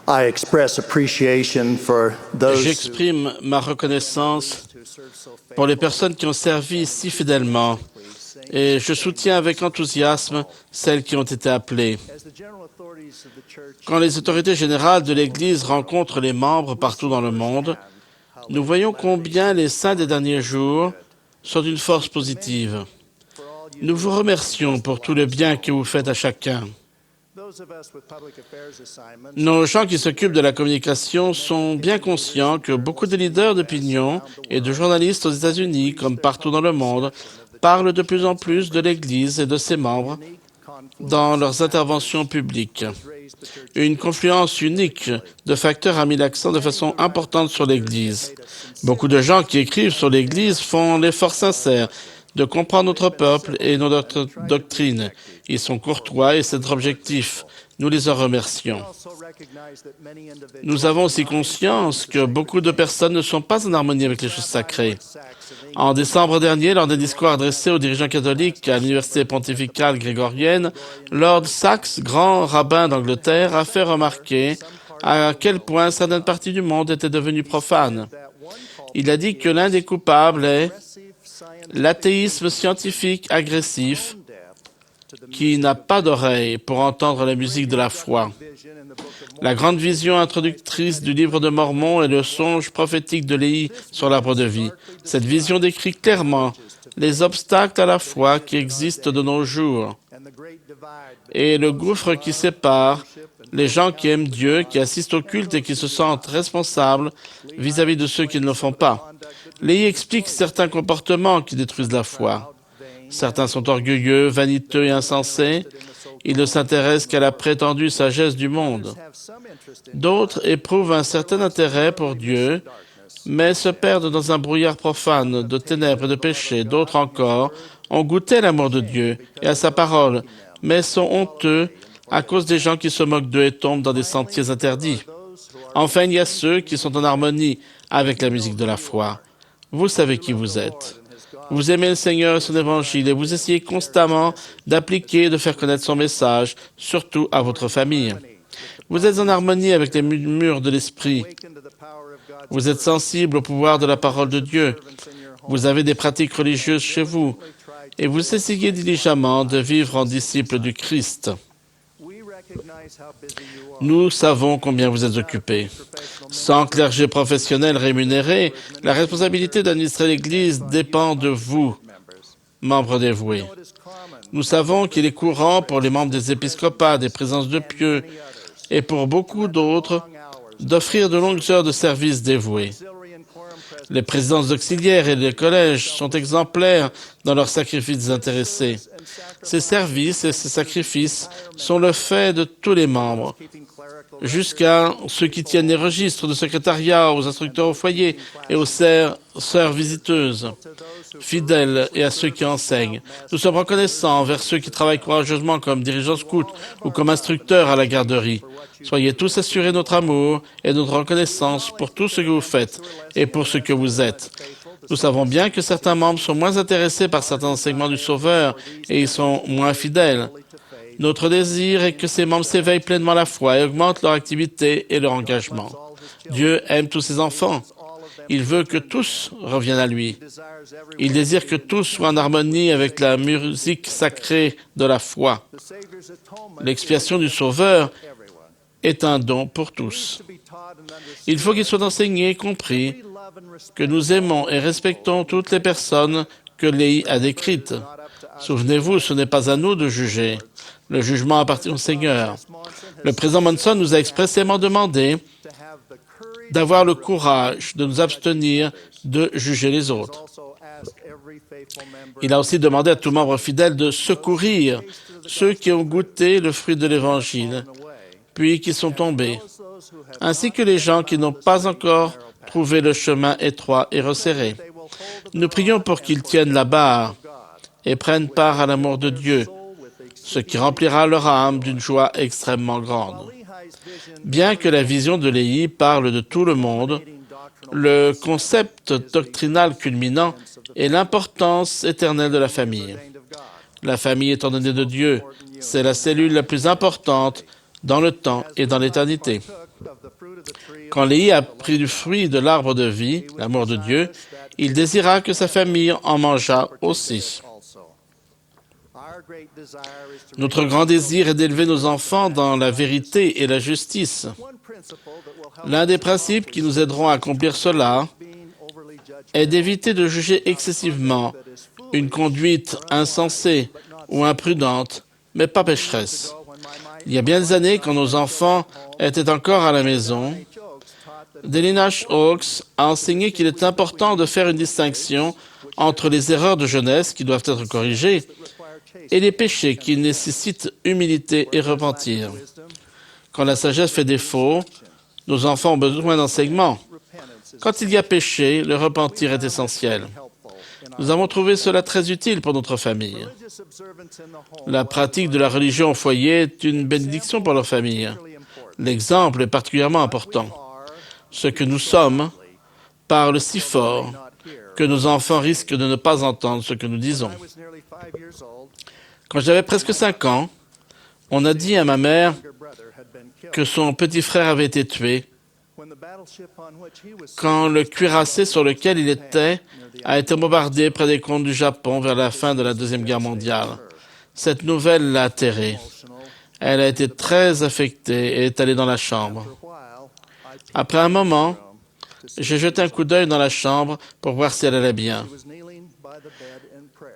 I express appreciation for those J'exprime ma reconnaissance pour les personnes qui ont servi si fidèlement et je soutiens avec enthousiasme celles qui ont été appelées. Quand les autorités générales de l'Église rencontrent les membres partout dans le monde, nous voyons combien les saints des derniers jours sont d'une force positive. Nous vous remercions pour tout le bien que vous faites à chacun. Nos gens qui s'occupent de la communication sont bien conscients que beaucoup de leaders d'opinion et de journalistes aux États-Unis, comme partout dans le monde, parlent de plus en plus de l'Église et de ses membres dans leurs interventions publiques. Une confluence unique de facteurs a mis l'accent de façon importante sur l'Église. Beaucoup de gens qui écrivent sur l'Église font l'effort sincère de comprendre notre peuple et notre doctrine. Ils sont courtois et c'est notre objectif. Nous les en remercions. Nous avons aussi conscience que beaucoup de personnes ne sont pas en harmonie avec les choses sacrées. En décembre dernier, lors d'un discours adressé aux dirigeants catholiques à l'Université pontificale grégorienne, Lord Sachs, grand rabbin d'Angleterre, a fait remarquer à quel point certaines parties du monde étaient devenues profanes. Il a dit que l'un des coupables est l'athéisme scientifique agressif qui n'a pas d'oreille pour entendre la musique de la foi. La grande vision introductrice du livre de Mormon est le songe prophétique de Léhi sur l'arbre de vie. Cette vision décrit clairement les obstacles à la foi qui existent de nos jours et le gouffre qui sépare les gens qui aiment Dieu, qui assistent au culte et qui se sentent responsables vis-à-vis de ceux qui ne le font pas. Léhi explique certains comportements qui détruisent la foi. Certains sont orgueilleux, vaniteux et insensés. Ils ne s'intéressent qu'à la prétendue sagesse du monde. D'autres éprouvent un certain intérêt pour Dieu, mais se perdent dans un brouillard profane de ténèbres et de péché. D'autres encore ont goûté l'amour de Dieu et à sa parole, mais sont honteux à cause des gens qui se moquent d'eux et tombent dans des sentiers interdits. Enfin, il y a ceux qui sont en harmonie avec la musique de la foi. Vous savez qui vous êtes. Vous aimez le Seigneur et son évangile et vous essayez constamment d'appliquer et de faire connaître son message, surtout à votre famille. Vous êtes en harmonie avec les murmures de l'esprit. Vous êtes sensible au pouvoir de la parole de Dieu. Vous avez des pratiques religieuses chez vous et vous essayez diligemment de vivre en disciple du Christ. Nous savons combien vous êtes occupés. Sans clergé professionnel rémunéré, la responsabilité d'administrer l'Église dépend de vous, membres dévoués. Nous savons qu'il est courant pour les membres des épiscopats, des présences de pieux et pour beaucoup d'autres d'offrir de longues heures de service dévouées. Les présidences d'auxiliaires et les collèges sont exemplaires dans leurs sacrifices désintéressés. Ces services et ces sacrifices sont le fait de tous les membres, jusqu'à ceux qui tiennent les registres de secrétariat, aux instructeurs au foyer et aux sœurs visiteuses, fidèles et à ceux qui enseignent. Nous sommes reconnaissants envers ceux qui travaillent courageusement comme dirigeants scouts ou comme instructeurs à la garderie. Soyez tous assurés de notre amour et de notre reconnaissance pour tout ce que vous faites et pour ce que vous êtes. Nous savons bien que certains membres sont moins intéressés par certains enseignements du Sauveur et ils sont moins fidèles. Notre désir est que ces membres s'éveillent pleinement à la foi et augmentent leur activité et leur engagement. Dieu aime tous ses enfants. Il veut que tous reviennent à lui. Il désire que tous soient en harmonie avec la musique sacrée de la foi. L'expiation du Sauveur est un don pour tous. Il faut qu'il soit enseigné et compris que nous aimons et respectons toutes les personnes que Léhi a décrites. Souvenez-vous, ce n'est pas à nous de juger. Le jugement appartient au Seigneur. Le président Monson nous a expressément demandé d'avoir le courage de nous abstenir de juger les autres. Il a aussi demandé à tout membre fidèle de secourir ceux qui ont goûté le fruit de l'Évangile, puis qui sont tombés, ainsi que les gens qui n'ont pas encore trouvé le chemin étroit et resserré. Nous prions pour qu'ils tiennent la barre et prennent part à l'amour de Dieu, ce qui remplira leur âme d'une joie extrêmement grande. Bien que la vision de Léhi parle de tout le monde, le concept doctrinal culminant est l'importance éternelle de la famille. La famille est ordonnée de Dieu. C'est la cellule la plus importante dans le temps et dans l'éternité. Quand Léhi a pris du fruit de l'arbre de vie, l'amour de Dieu, il désira que sa famille en mangeât aussi. Notre grand désir est d'élever nos enfants dans la vérité et la justice. L'un des principes qui nous aideront à accomplir cela est d'éviter de juger excessivement une conduite insensée ou imprudente, mais pas pécheresse. Il y a bien des années, quand nos enfants étaient encore à la maison, Dale Nash Oaks a enseigné qu'il est important de faire une distinction entre les erreurs de jeunesse qui doivent être corrigées et les péchés qui nécessitent humilité et repentir. Quand la sagesse fait défaut, nos enfants ont besoin d'enseignement. Quand il y a péché, le repentir est essentiel. Nous avons trouvé cela très utile pour notre famille. La pratique de la religion au foyer est une bénédiction pour leur famille. L'exemple est particulièrement important. Ce que nous sommes parle si fort que nos enfants risquent de ne pas entendre ce que nous disons. Quand j'avais presque 5 ans, on a dit à ma mère que son petit frère avait été tué quand le cuirassé sur lequel il était a été bombardé près des côtes du Japon vers la fin de la Deuxième Guerre mondiale. Cette nouvelle l'a atterrée. Elle a été très affectée et est allée dans la chambre. Après un moment, j'ai jeté un coup d'œil dans la chambre pour voir si elle allait bien.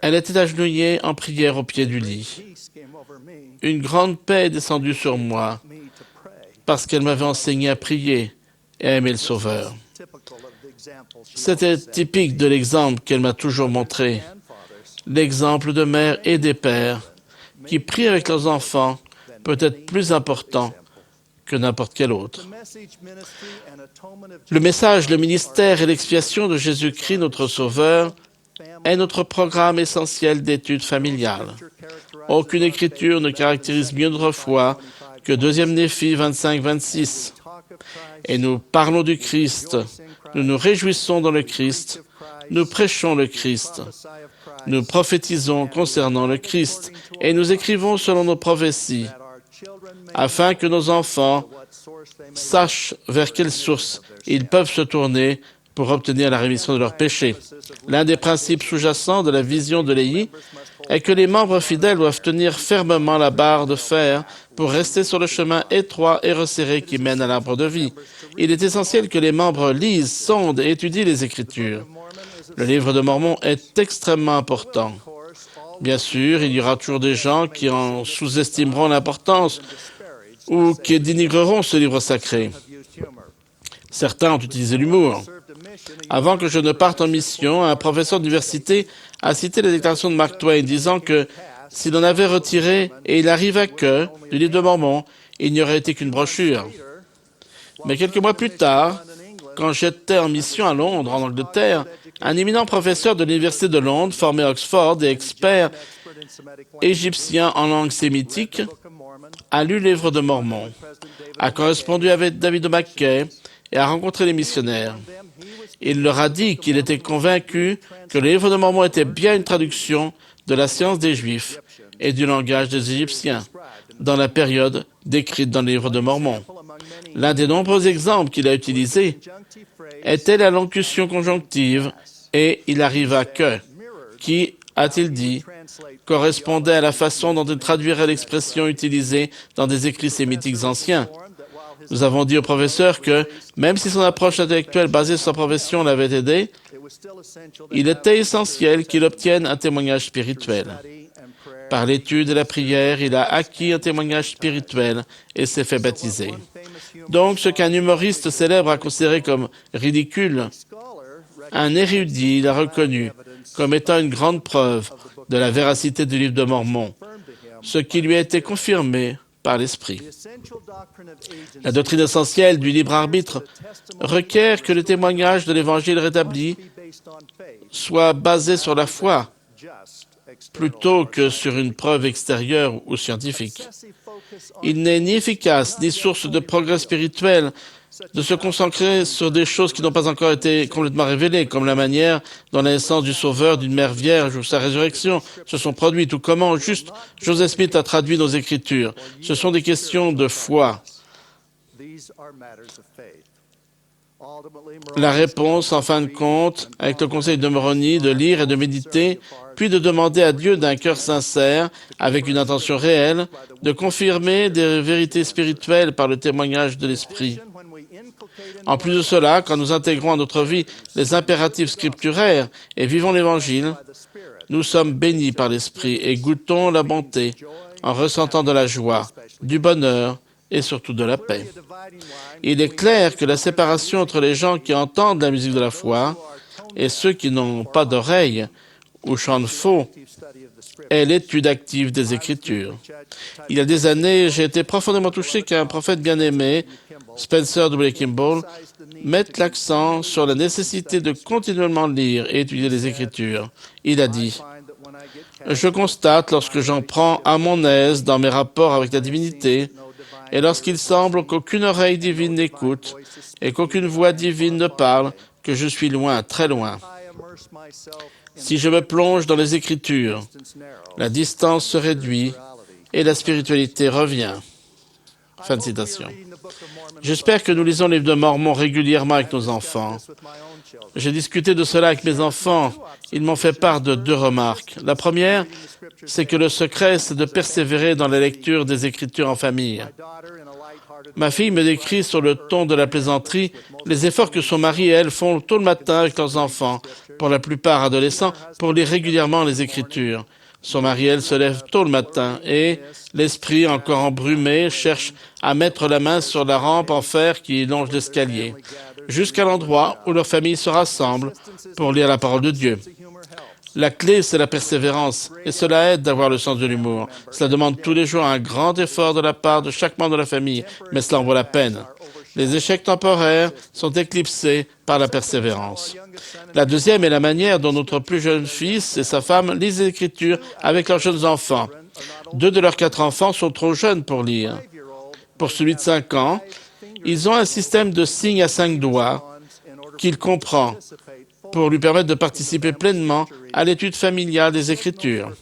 Elle était agenouillée en prière au pied du lit. Une grande paix est descendue sur moi parce qu'elle m'avait enseigné à prier et à aimer le Sauveur. C'était typique de l'exemple qu'elle m'a toujours montré, l'exemple de mères et des pères qui prient avec leurs enfants peut être plus important que n'importe quel autre. Le message, le ministère et l'expiation de Jésus-Christ, notre Sauveur, est notre programme essentiel d'études familiales. Aucune écriture ne caractérise mieux notre foi que 2 Néphi 25-26. Et nous parlons du Christ, nous nous réjouissons dans le Christ, nous prêchons le Christ, nous prophétisons concernant le Christ et nous écrivons selon nos prophéties, afin que nos enfants sachent vers quelle source ils peuvent se tourner pour obtenir la rémission de leurs péchés. L'un des principes sous-jacents de la vision de Léhi est que les membres fidèles doivent tenir fermement la barre de fer pour rester sur le chemin étroit et resserré qui mène à l'arbre de vie. Il est essentiel que les membres lisent, sondent et étudient les Écritures. Le livre de Mormon est extrêmement important. Bien sûr, il y aura toujours des gens qui en sous-estimeront l'importance ou qui dénigreront ce livre sacré. Certains ont utilisé l'humour. Avant que je ne parte en mission, un professeur d'université a cité la déclaration de Mark Twain disant que s'il en avait retiré et il arriva que, du livre de Mormon, il n'y aurait été qu'une brochure. Mais quelques mois plus tard, quand j'étais en mission à Londres, en Angleterre, un éminent professeur de l'Université de Londres, formé à Oxford et expert égyptien en langue sémitique, a lu le livre de Mormon, a correspondu avec David Mackay et a rencontré les missionnaires. Il leur a dit qu'il était convaincu que le livre de Mormon était bien une traduction de la science des Juifs et du langage des Égyptiens, dans la période décrite dans le livre de Mormon. L'un des nombreux exemples qu'il a utilisés était la locution conjonctive « et il arriva que », qui, a-t-il dit, correspondait à la façon dont il traduirait l'expression utilisée dans des écrits sémitiques anciens. Nous avons dit au professeur que, même si son approche intellectuelle basée sur sa profession l'avait aidé, il était essentiel qu'il obtienne un témoignage spirituel. Par l'étude et la prière, il a acquis un témoignage spirituel et s'est fait baptiser. Donc, ce qu'un humoriste célèbre a considéré comme ridicule, un érudit l'a reconnu comme étant une grande preuve de la véracité du livre de Mormon, ce qui lui a été confirmé par l'Esprit. La doctrine essentielle du libre arbitre requiert que le témoignage de l'Évangile rétabli soit basé sur la foi, plutôt que sur une preuve extérieure ou scientifique. Il n'est ni efficace, ni source de progrès spirituel de se concentrer sur des choses qui n'ont pas encore été complètement révélées, comme la manière dont la naissance du Sauveur, d'une mère vierge ou sa résurrection se sont produites, ou comment juste Joseph Smith a traduit nos Écritures. Ce sont des questions de foi. La réponse, en fin de compte, avec le conseil de Moroni, de lire et de méditer, puis de demander à Dieu d'un cœur sincère, avec une intention réelle, de confirmer des vérités spirituelles par le témoignage de l'Esprit. En plus de cela, quand nous intégrons à notre vie les impératifs scripturaires et vivons l'Évangile, nous sommes bénis par l'Esprit et goûtons la bonté en ressentant de la joie, du bonheur et surtout de la paix. Il est clair que la séparation entre les gens qui entendent la musique de la foi et ceux qui n'ont pas d'oreilles ou chantent faux est l'étude active des Écritures. Il y a des années, j'ai été profondément touché qu'un prophète bien-aimé, Spencer W. Kimball, mette l'accent sur la nécessité de continuellement lire et étudier les Écritures. Il a dit « Je constate, lorsque j'en prends à mon aise dans mes rapports avec la divinité, et lorsqu'il semble qu'aucune oreille divine n'écoute et qu'aucune voix divine ne parle, que je suis loin, très loin. Si je me plonge dans les Écritures, la distance se réduit et la spiritualité revient. » Fin de citation. J'espère que nous lisons le livre de Mormon régulièrement avec nos enfants. J'ai discuté de cela avec mes enfants. Ils m'ont fait part de 2 remarques. La première, c'est que le secret, c'est de persévérer dans la lecture des Écritures en famille. Ma fille me décrit sur le ton de la plaisanterie les efforts que son mari et elle font tôt le matin avec leurs enfants, pour la plupart adolescents, pour lire régulièrement les Écritures. Son mari et elle se lèvent tôt le matin et, l'esprit encore embrumé, cherche à mettre la main sur la rampe en fer qui longe l'escalier, jusqu'à l'endroit où leur famille se rassemble pour lire la parole de Dieu. La clé, c'est la persévérance, et cela aide d'avoir le sens de l'humour. Cela demande tous les jours un grand effort de la part de chaque membre de la famille, mais cela en vaut la peine. Les échecs temporaires sont éclipsés par la persévérance. La deuxième est la manière dont notre plus jeune fils et sa femme lisent les Écritures avec leurs jeunes enfants. 2 de leurs 4 enfants sont trop jeunes pour lire. Pour celui de 5 ans, ils ont un système de signes à 5 doigts qu'il comprend pour lui permettre de participer pleinement à l'étude familiale des Écritures.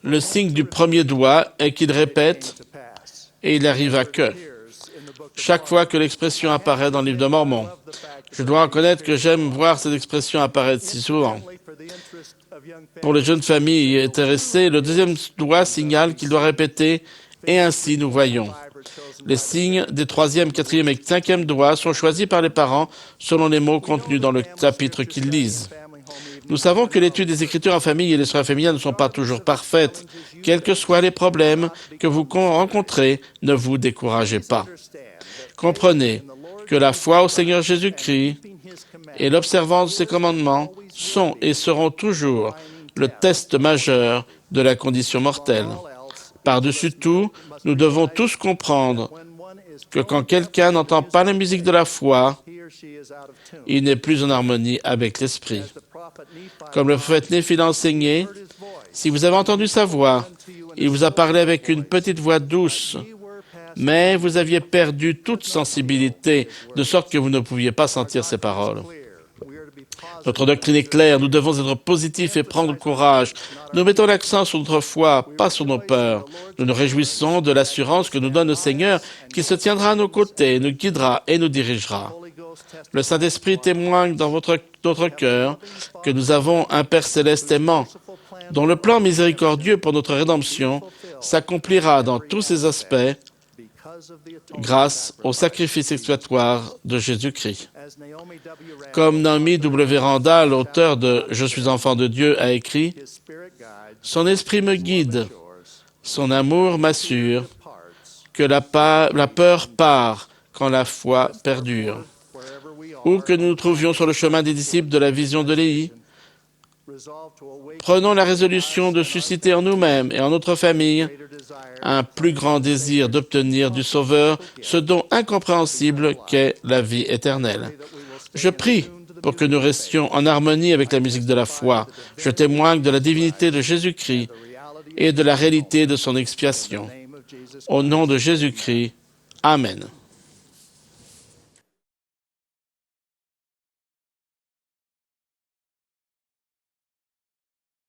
Le signe du premier doigt est qu'il répète et il arrive à que chaque fois que l'expression apparaît dans le livre de Mormon. Je dois reconnaître que j'aime voir cette expression apparaître si souvent. Pour les jeunes familles intéressées, le deuxième doigt signale qu'il doit répéter et ainsi nous voyons. Les signes des 3e, 4e et 5e doigts sont choisis par les parents selon les mots contenus dans le chapitre qu'ils lisent. Nous savons que l'étude des Écritures en famille et les soins familiales ne sont pas toujours parfaites. Quels que soient les problèmes que vous rencontrez, ne vous découragez pas. Comprenez que la foi au Seigneur Jésus-Christ et l'observance de ses commandements sont et seront toujours le test majeur de la condition mortelle. Par-dessus tout, nous devons tous comprendre que quand quelqu'un n'entend pas la musique de la foi, il n'est plus en harmonie avec l'esprit. Comme le prophète Néphi l'a enseigné, si vous avez entendu sa voix, il vous a parlé avec une petite voix douce, mais vous aviez perdu toute sensibilité, de sorte que vous ne pouviez pas sentir ses paroles. Notre doctrine est claire, nous devons être positifs et prendre courage. Nous mettons l'accent sur notre foi, pas sur nos peurs. Nous nous réjouissons de l'assurance que nous donne le Seigneur, qui se tiendra à nos côtés, nous guidera et nous dirigera. Le Saint-Esprit témoigne dans notre cœur que nous avons un Père céleste aimant, dont le plan miséricordieux pour notre rédemption s'accomplira dans tous ses aspects grâce au sacrifice expiatoire de Jésus-Christ. Comme Naomi W. Randall, l'auteur de « Je suis enfant de Dieu » a écrit, « Son esprit me guide, son amour m'assure que la peur part quand la foi perdure. » Où que nous nous trouvions sur le chemin des disciples de la vision de Léhi, prenons la résolution de susciter en nous-mêmes et en notre famille un plus grand désir d'obtenir du Sauveur ce don incompréhensible qu'est la vie éternelle. Je prie pour que nous restions en harmonie avec la musique de la foi. Je témoigne de la divinité de Jésus-Christ et de la réalité de son expiation. Au nom de Jésus-Christ. Amen.